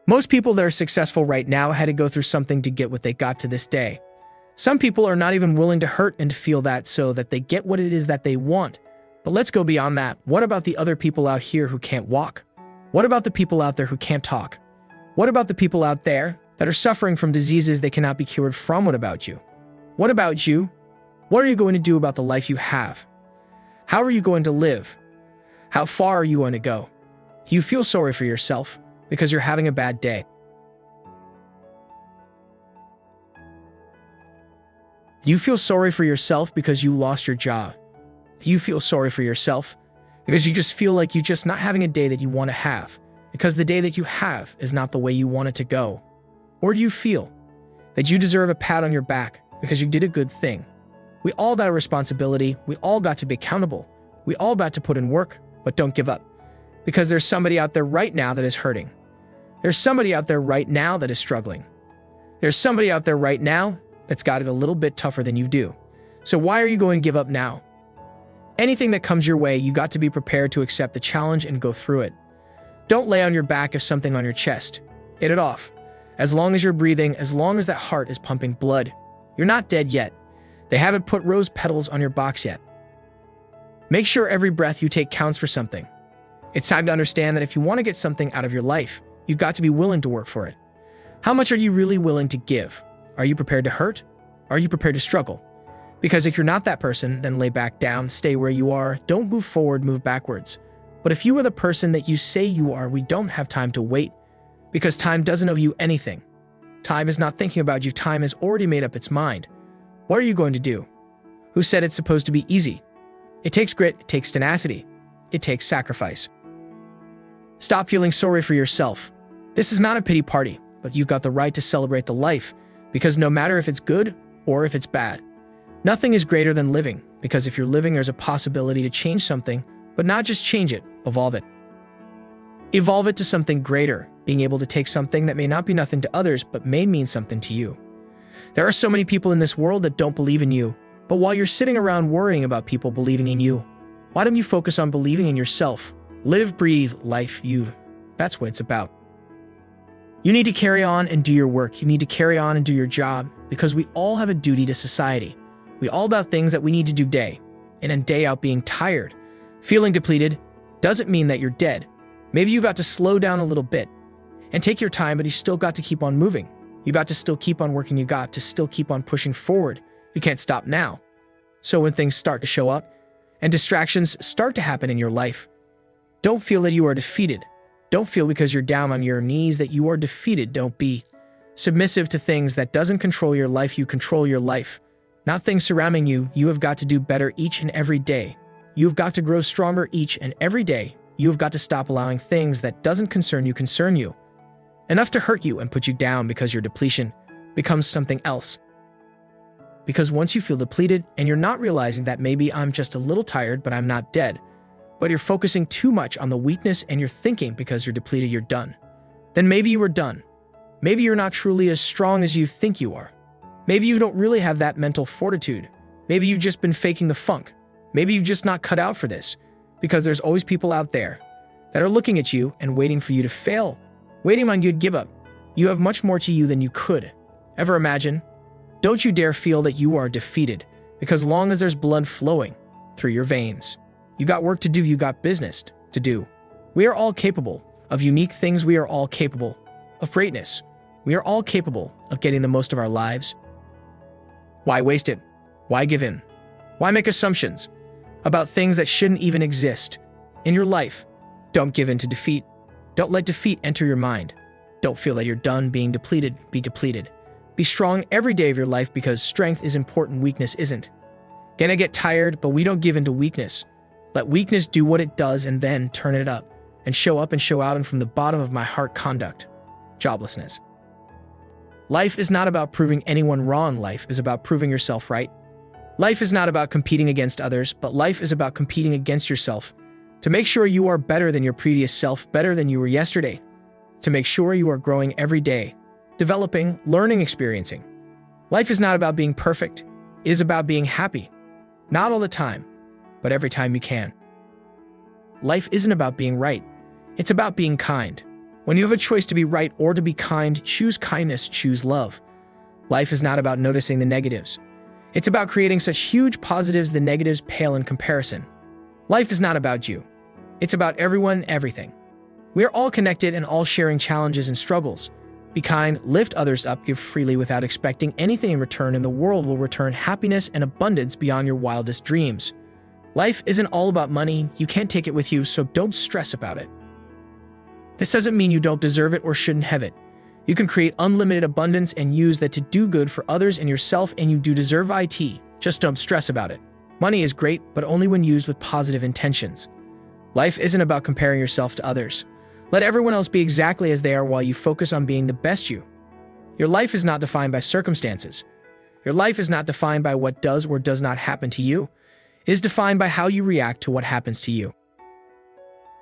Most people that are successful right now had to go through something to get what they got to this day. Some people are not even willing to hurt and to feel that so that they get what it is that they want. But let's go beyond that. What about the other people out here who can't walk? What about the people out there who can't talk? What about the people out there that are suffering from diseases they cannot be cured from? What about you? What about you? What are you going to do about the life you have? How are you going to live? How far are you going to go? Do you feel sorry for yourself because you're having a bad day? Do you feel sorry for yourself because you lost your job? Do you feel sorry for yourself because you just feel like you're just not having a day that you want to have, because the day that you have is not the way you want it to go? Or do you feel that you deserve a pat on your back because you did a good thing? We all got a responsibility. We all got to be accountable. We all got to put in work, but don't give up, because there's somebody out there right now that is hurting. There's somebody out there right now that is struggling. There's somebody out there right now that's got it a little bit tougher than you do. So why are you going to give up now? Anything that comes your way, you got to be prepared to accept the challenge and go through it. Don't lay on your back if something on your chest. Hit it off. As long as you're breathing, as long as that heart is pumping blood, you're not dead yet. They haven't put rose petals on your box yet. Make sure every breath you take counts for something. It's time to understand that if you want to get something out of your life, you've got to be willing to work for it. How much are you really willing to give? Are you prepared to hurt? Are you prepared to struggle? Because if you're not that person, then lay back down, stay where you are, don't move forward, move backwards. But if you are the person that you say you are, we don't have time to wait, because time doesn't owe you anything. Time is not thinking about you. Time has already made up its mind. What are you going to do? Who said it's supposed to be easy? It takes grit, it takes tenacity, it takes sacrifice. Stop feeling sorry for yourself. This is not a pity party, but you've got the right to celebrate the life, because no matter if it's good or if it's bad, nothing is greater than living, because if you're living, there's a possibility to change something, but not just change it, evolve it. Evolve it to something greater, being able to take something that may not be nothing to others, but may mean something to you. There are so many people in this world that don't believe in you, but while you're sitting around worrying about people believing in you, why don't you focus on believing in yourself? Live, breathe, life, you. That's what it's about. You need to carry on and do your work. You need to carry on and do your job, because we all have a duty to society. We all got things that we need to do day in and day out. Being tired, feeling depleted, doesn't mean that you're dead. Maybe you got to slow down a little bit and take your time, but you still got to keep on moving. You got to still keep on working. You got to still keep on pushing forward. You can't stop now. So when things start to show up and distractions start to happen in your life, don't feel that you are defeated. Don't feel because you're down on your knees that you are defeated. Don't be submissive to things that doesn't control your life. You control your life, not things surrounding you. You have got to do better each and every day. You've got to grow stronger each and every day. You've got to stop allowing things that doesn't concern you. Enough to hurt you and put you down, because your depletion becomes something else. Because once you feel depleted and you're not realizing that maybe I'm just a little tired, but I'm not dead, but you're focusing too much on the weakness and you're thinking because you're depleted, you're done. Then maybe you are done. Maybe you're not truly as strong as you think you are. Maybe you don't really have that mental fortitude. Maybe you've just been faking the funk. Maybe you've just not cut out for this, because there's always people out there that are looking at you and waiting for you to fail, waiting on you to give up. You have much more to you than you could ever imagine. Don't you dare feel that you are defeated, because long as there's blood flowing through your veins, you got work to do, you got business to do. We are all capable of unique things. We are all capable of greatness. We are all capable of getting the most of our lives. Why waste it? Why give in? Why make assumptions about things that shouldn't even exist in your life? Don't give in to defeat. Don't let defeat enter your mind. Don't feel that you're done being depleted. Be depleted. Be strong every day of your life, because strength is important, weakness isn't. Gonna get tired, but we don't give in to weakness. Let weakness do what it does and then turn it up and show up and show out. And from the bottom of my heart, conduct, joblessness. Life is not about proving anyone wrong. Life is about proving yourself right. Life is not about competing against others, but life is about competing against yourself, to make sure you are better than your previous self, better than you were yesterday, to make sure you are growing every day, developing, learning, experiencing. Life is not about being perfect. It is about being happy. Not all the time, but every time you can. Life isn't about being right. It's about being kind. When you have a choice to be right or to be kind, choose kindness, choose love. Life is not about noticing the negatives. It's about creating such huge positives the negatives pale in comparison. Life is not about you. It's about everyone and everything. We are all connected and all sharing challenges and struggles. Be kind, lift others up, give freely without expecting anything in return, and the world will return happiness and abundance beyond your wildest dreams. Life isn't all about money. You can't take it with you, so don't stress about it. This doesn't mean you don't deserve it or shouldn't have it. You can create unlimited abundance and use that to do good for others and yourself, and you do deserve it. Just don't stress about it. Money is great, but only when used with positive intentions. Life isn't about comparing yourself to others. Let everyone else be exactly as they are while you focus on being the best you. Your life is not defined by circumstances. Your life is not defined by what does or does not happen to you. It is defined by how you react to what happens to you.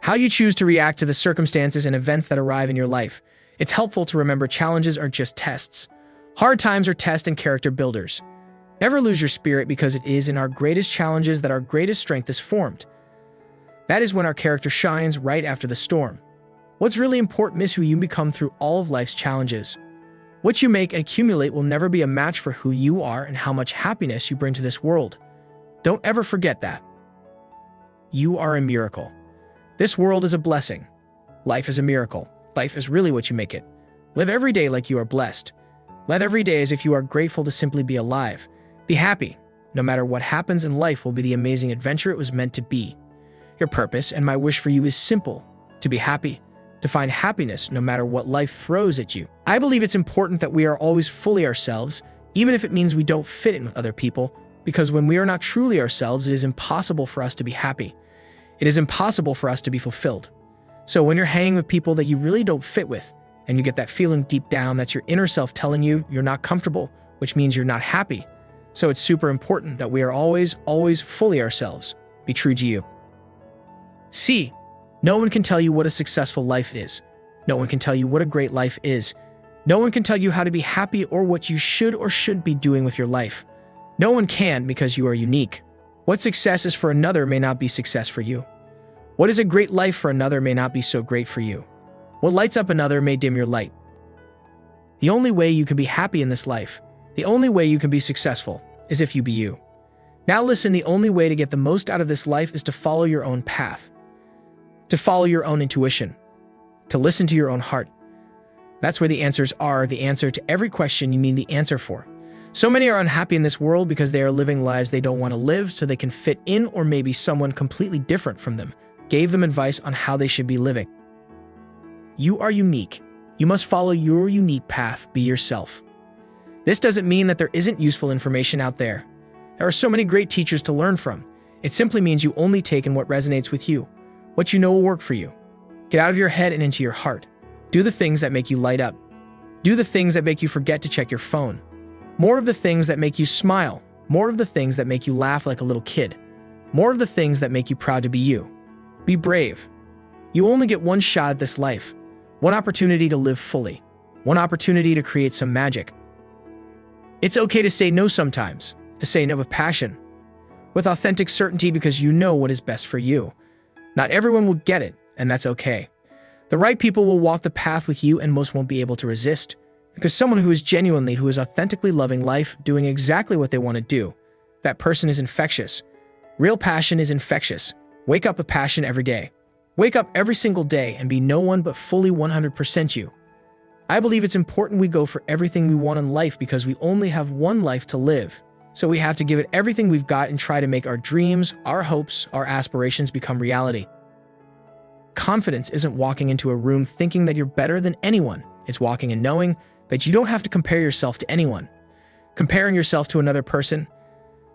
How you choose to react to the circumstances and events that arrive in your life. It's helpful to remember challenges are just tests. Hard times are tests and character builders. Never lose your spirit, because it is in our greatest challenges that our greatest strength is formed. That is when our character shines, right after the storm. What's really important is who you become through all of life's challenges. What you make and accumulate will never be a match for who you are and how much happiness you bring to this world. Don't ever forget that. You are a miracle. This world is a blessing. Life is a miracle. Life is really what you make it. Live every day like you are blessed. Live every day as if you are grateful to simply be alive. Be happy. No matter what happens in life will be the amazing adventure it was meant to be. Your purpose and my wish for you is simple: to be happy, to find happiness no matter what life throws at you. I believe it's important that we are always fully ourselves, even if it means we don't fit in with other people, because when we are not truly ourselves, it is impossible for us to be happy. It is impossible for us to be fulfilled. So when you're hanging with people that you really don't fit with, and you get that feeling deep down, that's your inner self telling you you're not comfortable, which means you're not happy. So it's super important that we are always fully ourselves. Be true to you. C. No one can tell you what a successful life is. No one can tell you what a great life is. No one can tell you how to be happy or what you should or shouldn't be doing with your life. No one can, because you are unique. What success is for another may not be success for you. What is a great life for another may not be so great for you. What lights up another may dim your light. The only way you can be happy in this life, the only way you can be successful, is if you be you. Now listen, the only way to get the most out of this life is to follow your own path, to follow your own intuition, to listen to your own heart. That's where the answers are, the answer to every question you need the answer for. So many are unhappy in this world because they are living lives they don't want to live so they can fit in, or maybe someone completely different from them gave them advice on how they should be living. You are unique. You must follow your unique path. Be yourself. This doesn't mean that there isn't useful information out there. There are so many great teachers to learn from. It simply means you only take in what resonates with you, what you know will work for you. Get out of your head and into your heart. Do the things that make you light up. Do the things that make you forget to check your phone. More of the things that make you smile. More of the things that make you laugh like a little kid. More of the things that make you proud to be you. Be brave. You only get one shot at this life. One opportunity to live fully. One opportunity to create some magic. It's okay to say no sometimes, to say no with passion, with authentic certainty, because you know what is best for you. Not everyone will get it, and that's okay. The right people will walk the path with you, and most won't be able to resist, because someone who is genuinely, who is authentically loving life, doing exactly what they want to do, that person is infectious. Real passion is infectious. Wake up with passion every day. Wake up every single day and be no one but fully 100% you. I believe it's important we go for everything we want in life, because we only have one life to live. So we have to give it everything we've got and try to make our dreams, our hopes, our aspirations become reality. Confidence isn't walking into a room thinking that you're better than anyone. It's walking and knowing that you don't have to compare yourself to anyone. Comparing yourself to another person,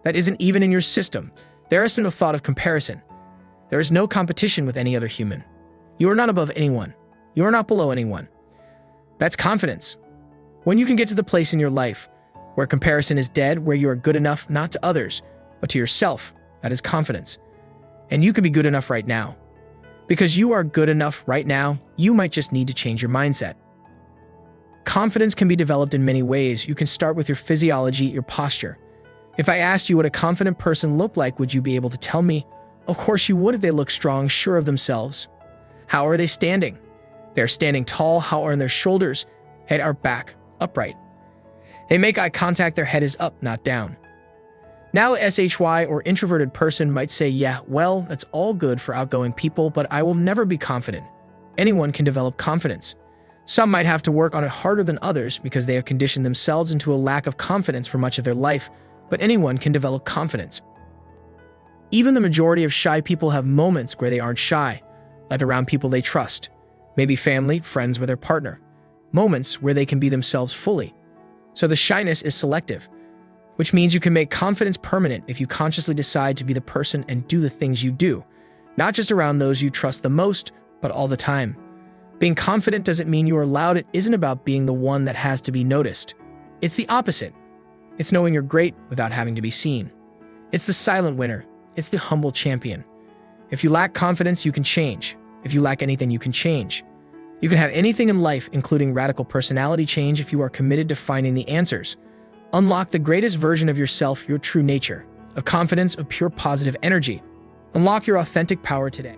that isn't even in your system. There is no thought of comparison. There is no competition with any other human. You are not above anyone. You are not below anyone. That's confidence. When you can get to the place in your life where comparison is dead, where you are good enough not to others, but to yourself, that is confidence. And you can be good enough right now. Because you are good enough right now, you might just need to change your mindset. Confidence can be developed in many ways. You can start with your physiology, your posture. If I asked you what a confident person looked like, would you be able to tell me? Of course you would if they look strong, sure of themselves. How are they standing? They are standing tall, how are their shoulders, head are back, upright. They make eye contact, their head is up, not down. Now a SHY or introverted person might say, yeah, well, that's all good for outgoing people, but I will never be confident. Anyone can develop confidence. Some might have to work on it harder than others because they have conditioned themselves into a lack of confidence for much of their life, but anyone can develop confidence. Even the majority of shy people have moments where they aren't shy, like around people they trust, maybe family, friends, with their partner. Moments where they can be themselves fully. So the shyness is selective, which means you can make confidence permanent if you consciously decide to be the person and do the things you do, not just around those you trust the most, but all the time. Being confident doesn't mean you are loud. It isn't about being the one that has to be noticed. It's the opposite. It's knowing you're great without having to be seen. It's the silent winner. It's the humble champion. If you lack confidence, you can change. If you lack anything, you can change. You can have anything in life, including radical personality change, if you are committed to finding the answers. Unlock the greatest version of yourself, your true nature, of confidence, of pure positive energy. Unlock your authentic power today.